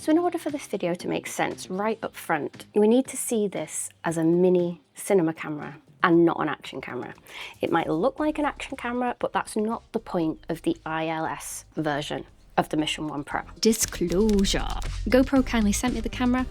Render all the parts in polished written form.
So in order for this video to make sense right up front, we need to see this as a mini cinema camera and not an action camera. It might look like an action camera, but that's not the point of the ILS version of the Mission 1 Pro. Disclosure. GoPro kindly sent me the camera.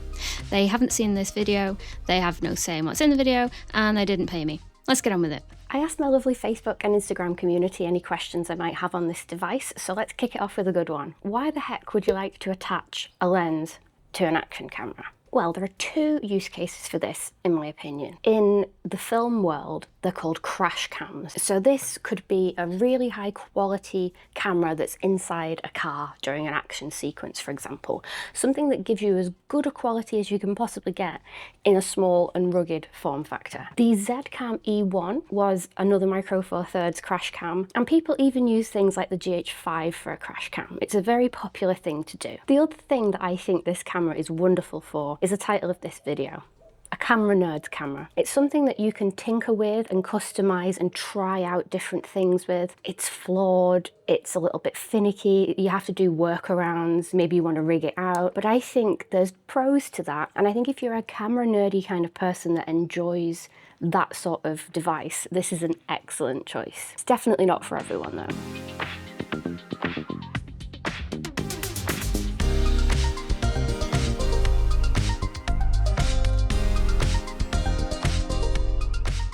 They haven't seen this video, they have no say in what's in the video, and they didn't pay me. Let's get on with it. I asked my lovely Facebook and Instagram community any questions I might have on this device, so let's kick it off with a good one. Why the heck would you like to attach a lens to an action camera? Well, there are two use cases for this, in my opinion. In the film world, they're called crash cams. So this could be a really high quality camera that's inside a car during an action sequence, for example. Something that gives you as good a quality as you can possibly get in a small and rugged form factor. The Zcam E1 was another Micro Four Thirds crash cam, and people even use things like the GH5 for a crash cam. It's a very popular thing to do. The other thing that I think this camera is wonderful for is the title of this video. A camera nerd's camera. It's something that you can tinker with and customize and try out different things with. It's flawed, it's a little bit finicky, you have to do workarounds, maybe you want to rig it out, but I think there's pros to that, and I think if you're a camera nerdy kind of person that enjoys that sort of device, this is an excellent choice. It's definitely not for everyone though.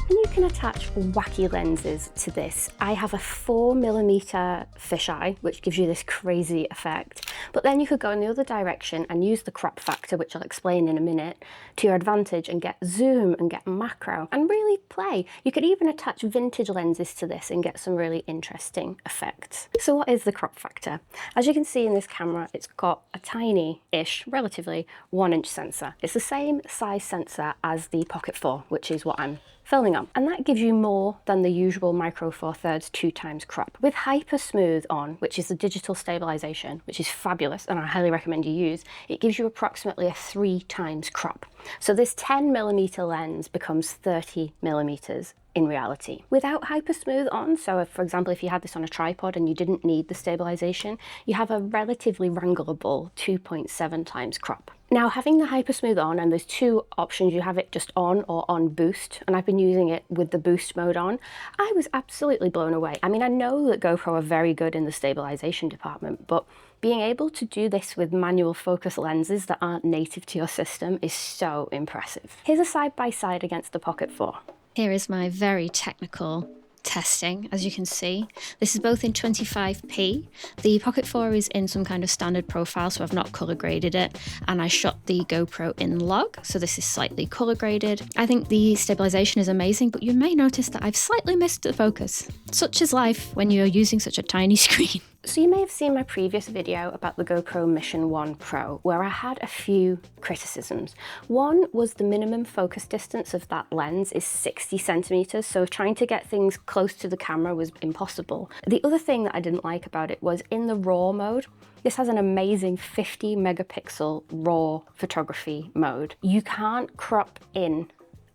You can attach wacky lenses to this. I have a 4mm fisheye, which gives you this crazy effect. But then you could go in the other direction and use the crop factor, which I'll explain in a minute, to your advantage and get zoom and get macro and really play. You could even attach vintage lenses to this and get some really interesting effects. So what is the crop factor? As you can see in this camera, it's got a tiny-ish, relatively 1-inch sensor. It's the same size sensor as the Pocket 4, which is what I'm filming on, and that gives you more than the usual Micro Four Thirds 2x crop. With Hyper Smooth on, which is the digital stabilization, which is fabulous and I highly recommend you use, it gives you approximately a 3x crop. So this 10mm lens becomes 30mm in reality. Without Hyper Smooth on, so if, for example, if you had this on a tripod and you didn't need the stabilization, you have a relatively wrangleable 2.7x crop. Now, having the Hyper Smooth on, and there's two options, you have it just on or on boost, and I've been using it with the boost mode on, I was absolutely blown away. I mean, I know that GoPro are very good in the stabilization department, but being able to do this with manual focus lenses that aren't native to your system is so impressive. Here's a side-by-side against the Pocket 4. Here is my very technical testing, as you can see. This is both in 25p. The Pocket 4 is in some kind of standard profile, so I've not color graded it, and I shot the GoPro in log, so this is slightly color graded. I think the stabilization is amazing, but you may notice that I've slightly missed the focus. Such is life when you're using such a tiny screen. So you may have seen my previous video about the GoPro Mission 1 Pro, where I had a few criticisms. One was the minimum focus distance of that lens is 60 centimeters, so trying to get things close to the camera was impossible. The other thing that I didn't like about it was in the RAW mode. This has an amazing 50 megapixel RAW photography mode. You can't crop in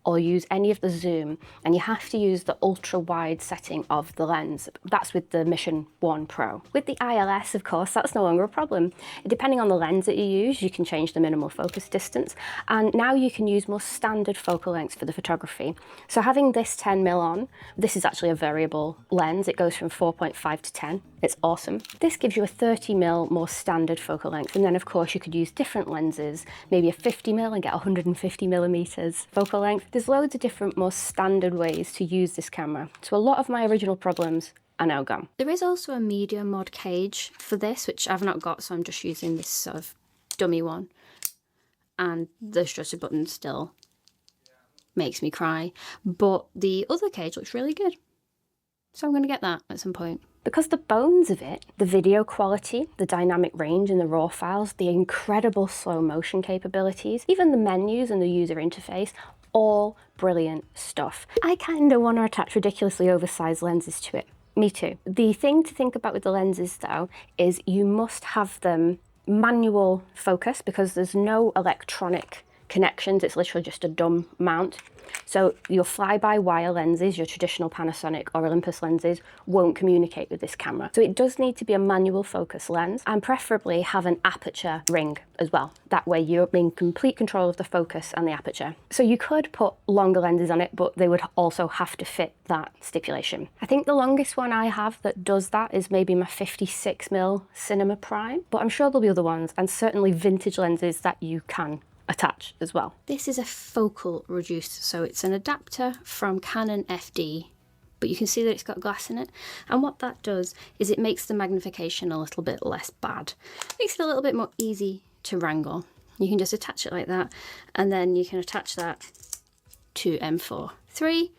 or use any of the zoom, and you have to use the ultra wide setting of the lens. That's with the Mission 1 Pro. With the ILS, of course, that's no longer a problem. Depending on the lens that you use, you can change the minimal focus distance, and now you can use more standard focal lengths for the photography. So having this 10mm on, this is actually a variable lens. It goes from 4.5 to 10. It's awesome. This gives you a 30mm more standard focal length, and then of course you could use different lenses, maybe a 50mm and get 150mm focal length. There's loads of different, more standard ways to use this camera. So a lot of my original problems are now gone. There is also a media mod cage for this, which I've not got, so I'm just using this sort of dummy one. And the shutter button still makes me cry. But the other cage looks really good. So I'm going to get that at some point. Because the bones of it, the video quality, the dynamic range in the RAW files, the incredible slow motion capabilities, even the menus and the user interface, all brilliant stuff. I kind of want to attach ridiculously oversized lenses to it. Me too. The thing to think about with the lenses though is you must have them manual focus because there's no electronic connections. It's literally just a dumb mount. So your fly-by-wire lenses, your traditional Panasonic or Olympus lenses, won't communicate with this camera. So it does need to be a manual focus lens, and preferably have an aperture ring as well. That way you're in complete control of the focus and the aperture. So you could put longer lenses on it, but they would also have to fit that stipulation. I think the longest one I have that does that is maybe my 56mm Cinema Prime, but I'm sure there'll be other ones, and certainly vintage lenses that you can attach as well. This is a focal reduced, so it's an adapter from Canon FD, but you can see that it's got glass in it, and what that does is it makes the magnification a little bit less bad. Makes it a little bit more easy to wrangle. You can just attach it like that, and then you can attach that to M4 III,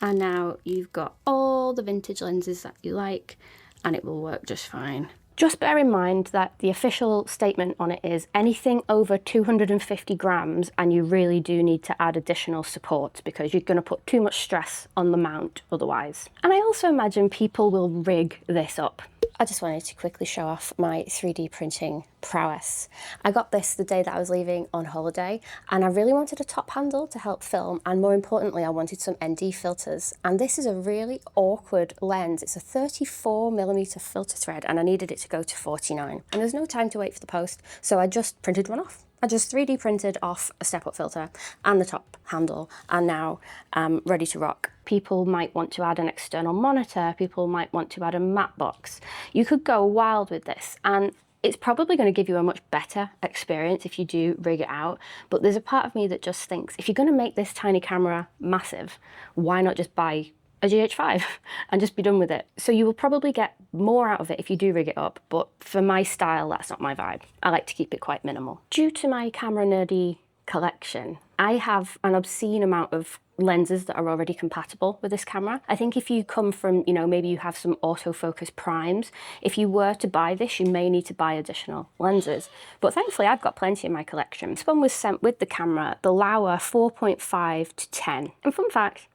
and now you've got all the vintage lenses that you like, and it will work just fine. Just bear in mind that the official statement on it is anything over 250 grams, and you really do need to add additional support because you're going to put too much stress on the mount otherwise. And I also imagine people will rig this up. I just wanted to quickly show off my 3D printing prowess. I got this the day that I was leaving on holiday, and I really wanted a top handle to help film, and more importantly I wanted some ND filters, and this is a really awkward lens. It's a 34mm filter thread, and I needed it to go to 49, and there's no time to wait for the post, so I just printed one off. I just 3D printed off a step-up filter and the top handle, and now I'm ready to rock. People might want to add an external monitor, people might want to add a matte box. You could go wild with this, and it's probably going to give you a much better experience if you do rig it out, but there's a part of me that just thinks, if you're going to make this tiny camera massive, why not just buy a GH5 and just be done with it? So you will probably get more out of it if you do rig it up, but for my style, that's not my vibe. I like to keep it quite minimal. Due to my camera nerdy collection, I have an obscene amount of lenses that are already compatible with this camera. I think if you come from, maybe you have some autofocus primes, if you were to buy this, you may need to buy additional lenses. But thankfully, I've got plenty in my collection. This one was sent with the camera, the Laowa 4.5 to 10. And fun fact,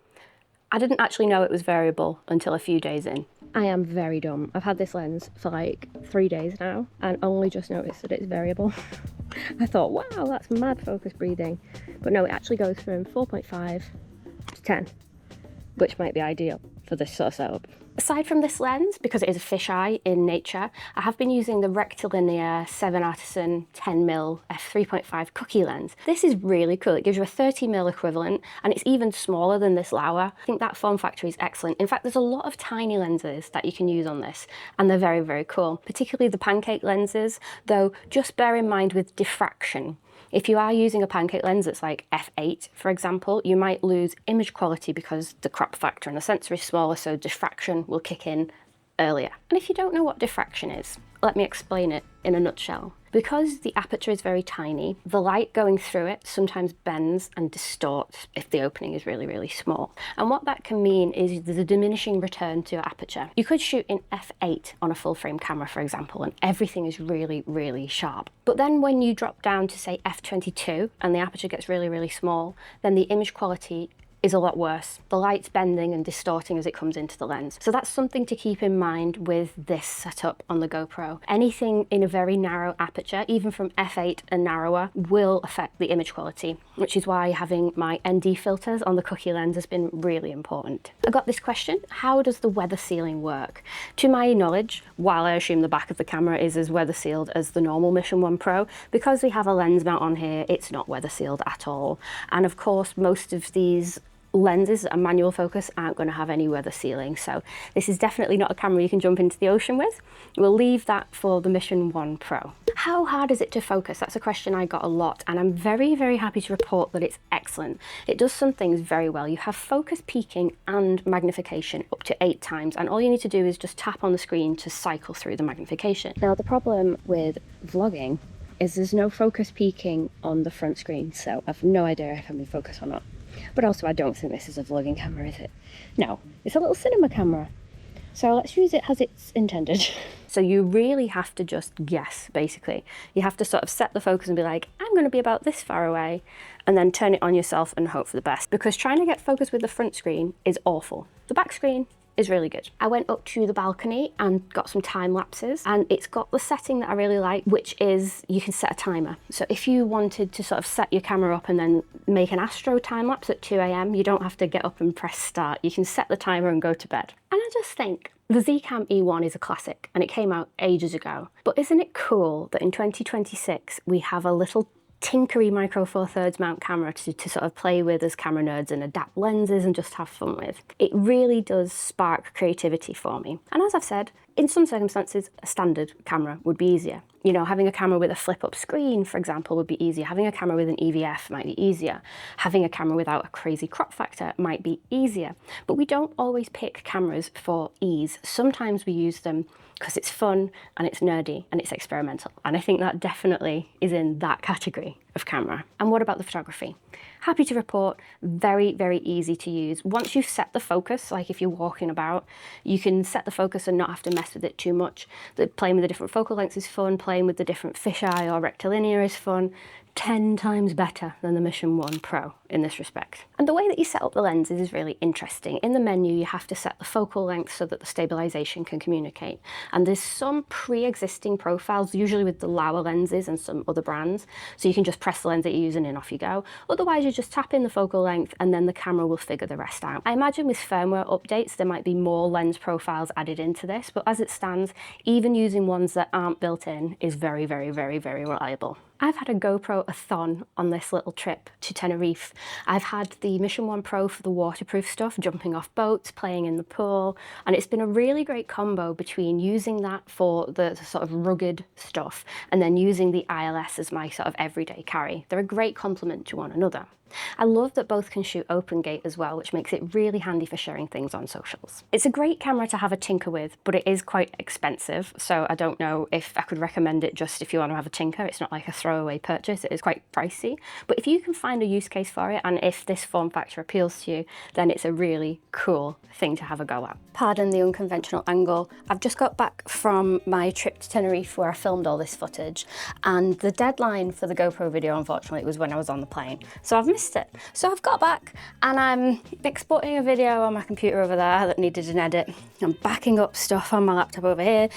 I didn't actually know it was variable until a few days in. I am very dumb. I've had this lens for like 3 days now and only just noticed that it's variable. I thought, wow, that's mad focus breathing. But no, it actually goes from 4.5 to 10, which might be ideal for this sort of setup. Aside from this lens, because it is a fisheye in nature, I have been using the rectilinear 7 Artisan 10mm f3.5 cookie lens. This is really cool. It gives you a 30mm equivalent, and it's even smaller than this Laowa. I think that form factor is excellent. In fact, there's a lot of tiny lenses that you can use on this, and they're very, very cool, particularly the pancake lenses, though just bear in mind with diffraction. If you are using a pancake lens that's like f8, for example, you might lose image quality because the crop factor and the sensor is smaller, so diffraction will kick in earlier. And if you don't know what diffraction is, let me explain it in a nutshell. Because the aperture is very tiny, the light going through it sometimes bends and distorts if the opening is really, really small. And what that can mean is there's a diminishing return to your aperture. You could shoot in f8 on a full frame camera, for example, and everything is really, really sharp. But then when you drop down to say f22 and the aperture gets really, really small, then the image quality is a lot worse. The light's bending and distorting as it comes into the lens. So that's something to keep in mind with this setup on the GoPro. Anything in a very narrow aperture, even from f8 and narrower, will affect the image quality, which is why having my ND filters on the cookie lens has been really important. I got this question, how does the weather sealing work? To my knowledge, while I assume the back of the camera is as weather sealed as the normal Mission 1 Pro, because we have a lens mount on here, it's not weather sealed at all. And of course, most of these lenses that are manual focus aren't going to have any weather sealing, so this is definitely not a camera you can jump into the ocean with. We'll leave that for the Mission 1 Pro. How hard is it to focus? That's a question I got a lot, and I'm very, very happy to report that it's excellent. It does some things very well. You have focus peaking and magnification up to 8 times, and all you need to do is just tap on the screen to cycle through the magnification. Now, the problem with vlogging is there's no focus peaking on the front screen, so I've no idea if I'm in focus or not. But also, I don't think this is a vlogging camera, is it? No, it's a little cinema camera. So let's use it as it's intended. So you really have to just guess, basically. You have to sort of set the focus and be like, I'm going to be about this far away, and then turn it on yourself and hope for the best. Because trying to get focus with the front screen is awful. The back screen is really good. I went up to the balcony and got some time lapses, and it's got the setting that I really like, which is you can set a timer. So if you wanted to sort of set your camera up and then make an astro time lapse at 2 AM, you don't have to get up and press start. You can set the timer and go to bed. And I just think the Zcam E1 is a classic and it came out ages ago. But isn't it cool that in 2026 we have a little tinkery micro four thirds mount camera to sort of play with as camera nerds and adapt lenses and just have fun with? It really does spark creativity for me. And as I've said, in some circumstances, a standard camera would be easier. You know, having a camera with a flip-up screen, for example, would be easier. Having a camera with an EVF might be easier. Having a camera without a crazy crop factor might be easier. But we don't always pick cameras for ease. Sometimes we use them because it's fun and it's nerdy and it's experimental. And I think that definitely is in that category of camera. And what about the photography? Happy to report, very, very easy to use. Once you've set the focus, like if you're walking about, you can set the focus and not have to mess with it too much. Playing with the different focal lengths is fun, playing with the different fisheye or rectilinear is fun. 10 times better than the Mission 1 Pro in this respect. And the way that you set up the lenses is really interesting. In the menu, you have to set the focal length so that the stabilization can communicate. And there's some pre-existing profiles, usually with the Laowa lenses and some other brands. So you can just press the lens that you're using and off you go. Otherwise, you just tap in the focal length and then the camera will figure the rest out. I imagine with firmware updates, there might be more lens profiles added into this, but as it stands, even using ones that aren't built in is very, very, very, very reliable. I've had a GoPro-athon on this little trip to Tenerife. I've had the Mission 1 Pro for the waterproof stuff, jumping off boats, playing in the pool, and it's been a really great combo between using that for the sort of rugged stuff and then using the ILS as my sort of everyday carry. They're a great complement to one another. I love that both can shoot open gate as well, which makes it really handy for sharing things on socials. It's a great camera to have a tinker with, but it is quite expensive, so I don't know if I could recommend it just if you want to have a tinker. It's not like a throwaway purchase, it is quite pricey. But if you can find a use case for it, and if this form factor appeals to you, then it's a really cool thing to have a go at. Pardon the unconventional angle. I've just got back from my trip to Tenerife where I filmed all this footage, and the deadline for the GoPro video, unfortunately, was when I was on the plane. So I've missed it. So I've got back and I'm exporting a video on my computer over there that needed an edit. I'm backing up stuff on my laptop over here.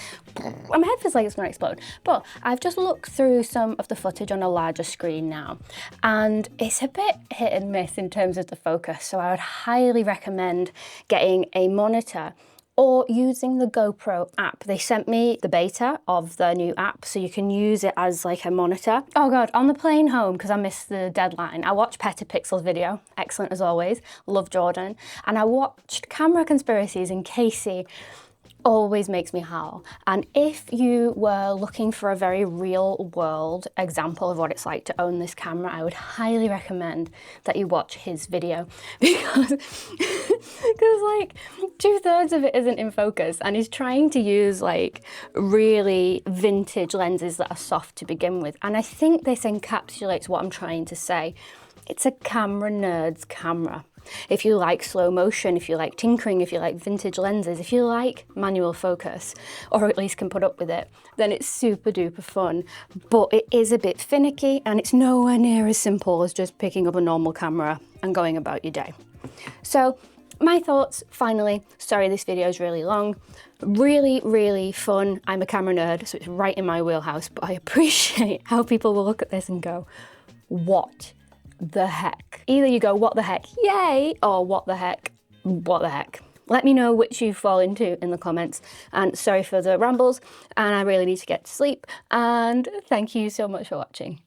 My head feels like it's going to explode. But I've just looked through some of the footage on a larger screen now, and it's a bit hit and miss in terms of the focus. So I would highly recommend getting a monitor or using the GoPro app. They sent me the beta of the new app, so you can use it as like a monitor. Oh God, on the plane home, because I missed the deadline, I watched Petapixel's video, excellent as always, love Jordan, and I watched Camera Conspiracies, and Casey always makes me howl. And if you were looking for a very real world example of what it's like to own this camera, I would highly recommend that you watch his video because like 2/3 of it isn't in focus, and he's trying to use like really vintage lenses that are soft to begin with. And I think this encapsulates what I'm trying to say. It's a camera nerd's camera. If you like slow motion, if you like tinkering, if you like vintage lenses, if you like manual focus, or at least can put up with it, then it's super duper fun. But it is a bit finicky, and it's nowhere near as simple as just picking up a normal camera and going about your day. So my thoughts, finally, sorry this video is really long, really, really fun. I'm a camera nerd, so it's right in my wheelhouse, but I appreciate how people will look at this and go, what the heck? Either you go, what the heck, yay, or what the heck, what the heck. Let me know which you fall into in the comments. And sorry for the rambles, and I really need to get to sleep. And thank you so much for watching.